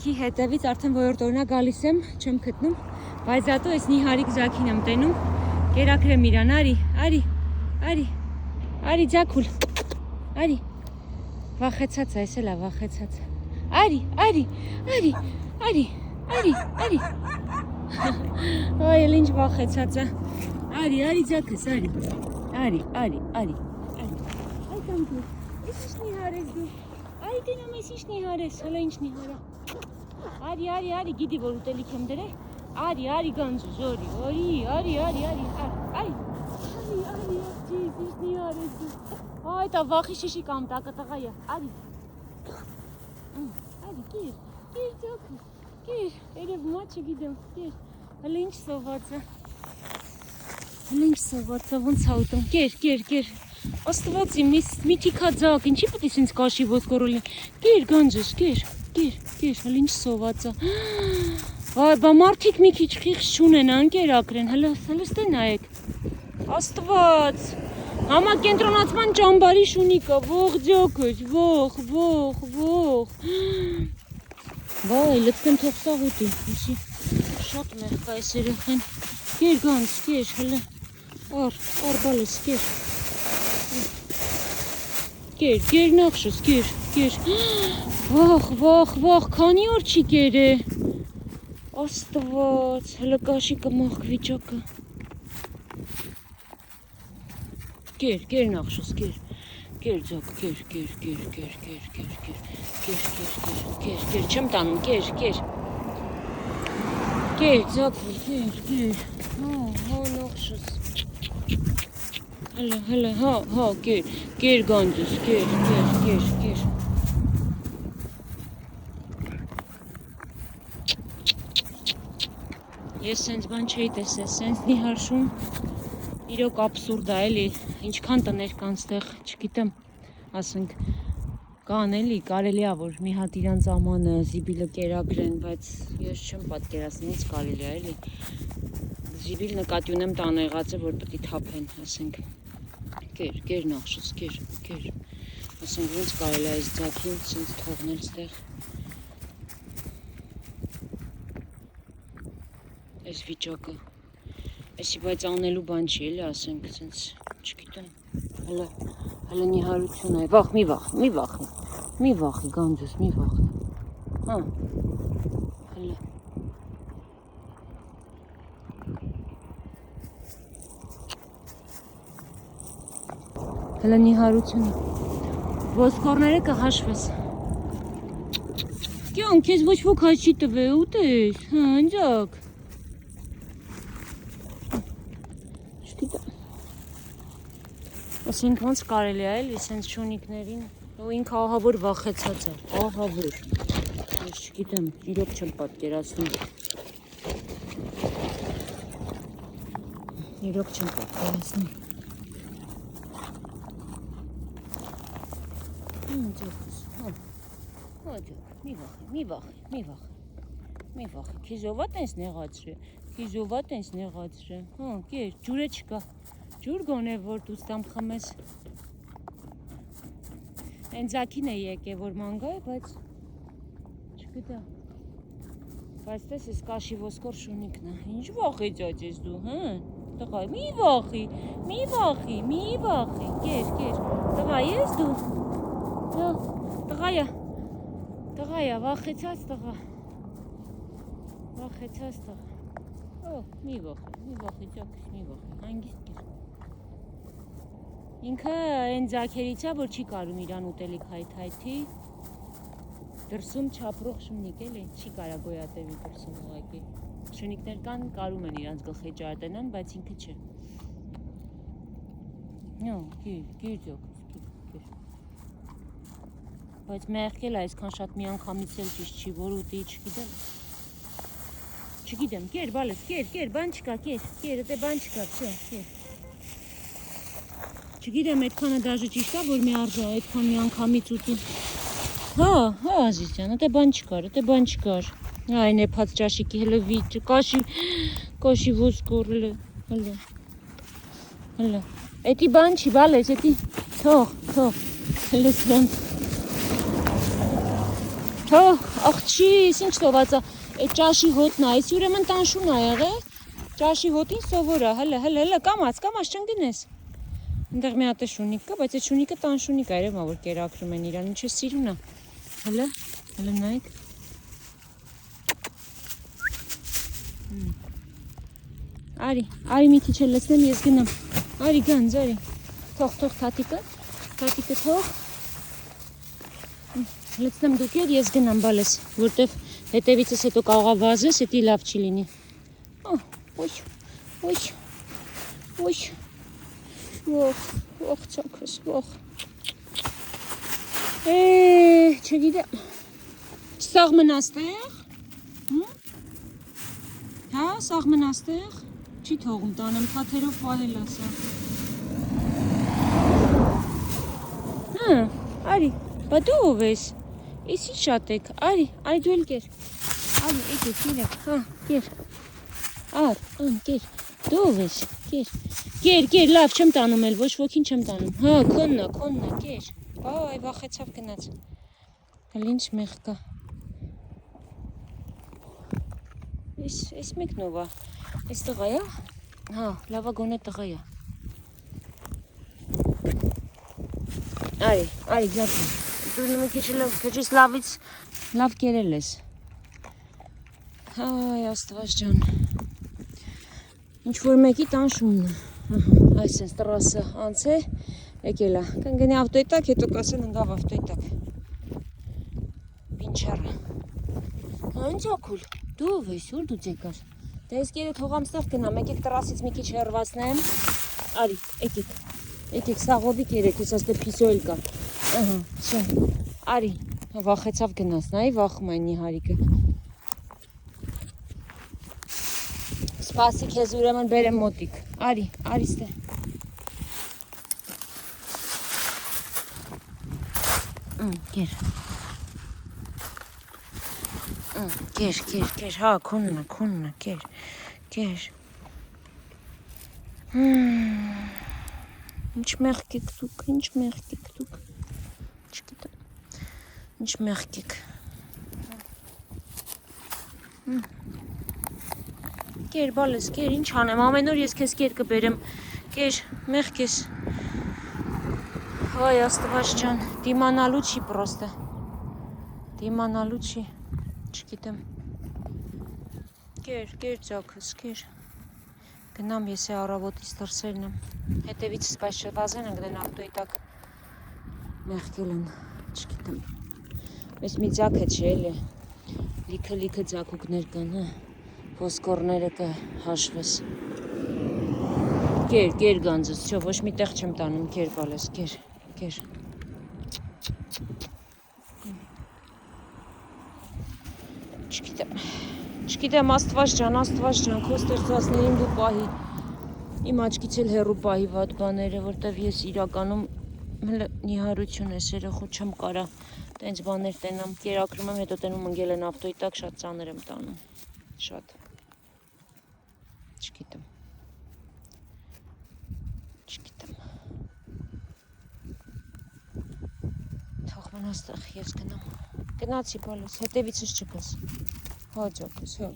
Քի հետևից արդեն որորդ օրնա գալիս եմ, չեմ գտնում, բայց ատո այս նիհարիկ ձակին եմ տենում, կերակրեմ իրան, արի ձակուլ, արի, վախեցած է, այս էլ է վախեցած, արի, այ էլ ինչ վախեցած է, արի ձակս, արի, այ կամքուր, ես ինչ նիհար ես դու, այ տենում ես ինչ նիհար ես, հլա ինչ նիհար է, Արի, գիտի որ ուտելիք եմ դրել, արի գանձուս, արի, ճիզնի արես դու, այ տա վախի շիշի կամ տակը տղայա, արի, կիր ձոքը, կիր, երև մա չգիտեմ, կիր, հլը ինչ սոված է, ոնց է ուտում, կիր, աստվածի, մի թիքա ձակ, ինչի պետք է սենց կաշի ոսկորոլ է, կիր գանձուս, կիր, հլ ինչ սոված է, այ բա մարդիկ մի քիչ խիղճ չունեն, անկերակրեն, հլը ստե նայեք, աստված, համակենտրոնացման ճամբարի շունի կա, ող ձյոքըչ, ող, վայ, լծկեն թող սաղ ուտի, ուսի, շատ մեղ կա այս երեխեն, կեր գանց, կեր, հլը, ար բալես, կեր նախշս, կեր, վախ, քանի օր չի կեր է, աստված, հլը կաշի կմաղք վիճակը, կեր նախշս, կեր ձակ, կեր, չեմ տանում, կեր, ձակ, հա, նախշս, հլը, հա, կեր գանձուս, կեր, ես սենց բան չէի տեսել, սենց նիհարշում, իրոք աբսուրդ է էլի, ինչքան տներ կան ստեղ, չգիտեմ, ասենք, կան էլի, կարելի է, որ մի հատ իրանց ամանը զիբիլը կերակրեն, բայց ես չեմ պատկերացնում, ինչ կարելի է էլի, զիբիլ նկատի ունեմ տան եղած է, որ պետք է թափեն, ասենք, կեր նախշս, կեր, ասենք, ոնց կարելի է այս ձակին, սենց թողնել ստեղ, այս վիճակը, այսի բայց անելու բան չի էլի, ասենք, սենց, չգիտեմ, հլը նիհարություն է, վախ, մի վախի, գանձուս, մի վախի, հա, հլը, հլը նիհարություն է, ոսկորները կհաշվես, կյան, կեզ ոչ ոք հայ չի տվե, ուտես, հա, ընջակ, ասենք ոնց կարելի է էլի սենց շունիկներին, ու ինքը ահավոր վախեցած է, ահավոր, ես չգիտեմ, իրոք չեմ պատկերացնում, մի վախի, քիզովատ ենս նեղացրե, հա, կեր, ջուրը չկա, ջուր գոնե, որ դու ստամ խմես, են ձակին է եկե, որ մանգա է, բայց չգիտեմ, բայց տես ես կաշի ոսկոր շունիկն է, ինչ վախի ճաճ ես դու, հա, տղայ, մի վախի, կեր, տղայ ես դու, տղայա, վախեցած տղա, մի վախի ճակս, հանգիստ կեր, ինքը են ձակերից է, որ չի կարում իրան ուտելիք հայթի, դրսում չապրող շունիկ էլի, չի կարա գոյատևի դրսում ուղակի, շունիկներ կան, կարում են իրանց գլխի ջարդենան, բայց ինքը չէ, կիր ձոքս, բայց մեղքել այսքան շատ մի անգամից էլ ճիշտ չի, որ ուտի, չգիտեմ, կեր, բալես, կեր, բան չկա, կեր, էտե բան չկա, կեր, չգիտեմ, այդքանը դաժը ճիշտ է, որ մի արժա, այդքան մի անգամից ուտի, հա, ազիզ ջան, էտե բան չկար, այն էպած ճաշիկի հլը վիճ, կաշի ոսկոր, հլը, էտի բան չի, բալես, էտի, թող, հլը սրանց, Հա, աղջի, ինչ թողածա, այդ ճաշի հոտն է, այս ուրեմն տանշուն է եղել, ճաշի հոտին սովոր է, հələ, կամաց չընկնես։ Այնտեղ մի հատ է շունիկ կա, բայց այդ շունիկը տանշունիկ է, երևա որ կերակրում են իրան, ինչ է սիրուն է։ Հələ նայեք։ Արի մի քիչ էլ լցնեմ, ես գնամ։ Արի գանձ, արի։ Թող թաթիկը թող։ Լցնեմ դուք էլ, ես գնամ բալես, որտեվ հետևիցս հետո կարող է վազես, էդի լավ չի լինի։ Ոյ, ող ծոքս, ող։ Չգիտեմ, սաղ մնաստեղ, հա, սաղ մնաստեղ, չի թողում տանեմ, թաթերով պահել ասա։ Արի, բա դու ով ես, ես ինչ շատ եք, արի դու էլ կեր, արի եկեք, կերեք, հա, կեր, կեր, դու ով ես, կեր, լավ, չեմ տանում էլ, ոչ ոքին չեմ տանում, հա, քոննա, կեր, այ, վախեցավ գնաց, հəլ ինչ մեղ կա, ես մեկնով է, ես տղա է, հա, լավա գոնե տղա է, արի, գյատում, դու մի քիչ լավ կերել ես, հայ, աստված ջան, ինչ-որ մեկի տանշումն է, այս ես տրասը անց է, եկել է, կնգնի ավտոյ տակ, հետո կասեն ընգավ ավտոյ տակ, պինչարը, ինչ ակուլ, դու ով ես, որ դու ձեկար, դե ես կերետ հողամստեղ գնամ, եկեք տրասից մի քիչ հեռվացնեմ, արի, եկեք սաղովի կերեք, ես աստե պիսո էլ կա, արի, վախեցավ գնաց, նայի վախում այն նիհարիկը, սպասի քեզ ուրեմն բերեմ մոտիկ, արի ստե, կեր, հա, քոննա, կեր, ինչ մեղք եք դուք, չգիտեմ, ինչ մեղք եք, կեր, բալես, կեր, ինչ անեմ, ամեն օր ես քեզ կեր կբերեմ, կեր, մեղք ես, հայ աստված ջան, դիմանալու չի պրոստը, չգիտեմ, կեր ձոքս, կեր, գնամ ես է առավոտից դրսերն եմ, հետևիցս բայց շվազեն ենք դեն ավտոյի տակ մեղքել են, չգիտեմ, ես մի ձակ է չէ էլ է, լիքը ձակուկներ կան, հա, ոսկորները կը հաշվես, կեր գանձս, չո, ոչ մի տեղ չեմ տանում, կեր բալես, կեր, չգիտեմ, աստված ջան, քո ստեղծվածներին դու պահի, իմ աչքից էլ հեռու պահի վատ բաները, որտև ես իրականում նիհարություն ես երեխու չեմ կարա, տենց բաներ տենամ, կերակրում եմ, հետո տենում ընգել են ավտոյի տակ, շատ ծանր եմ տանում, շատ, չգիտեմ, թող մնաստեղ ես գնամ, գնացի բալես, հետևիցս չգաս, հա ձոքս, հա,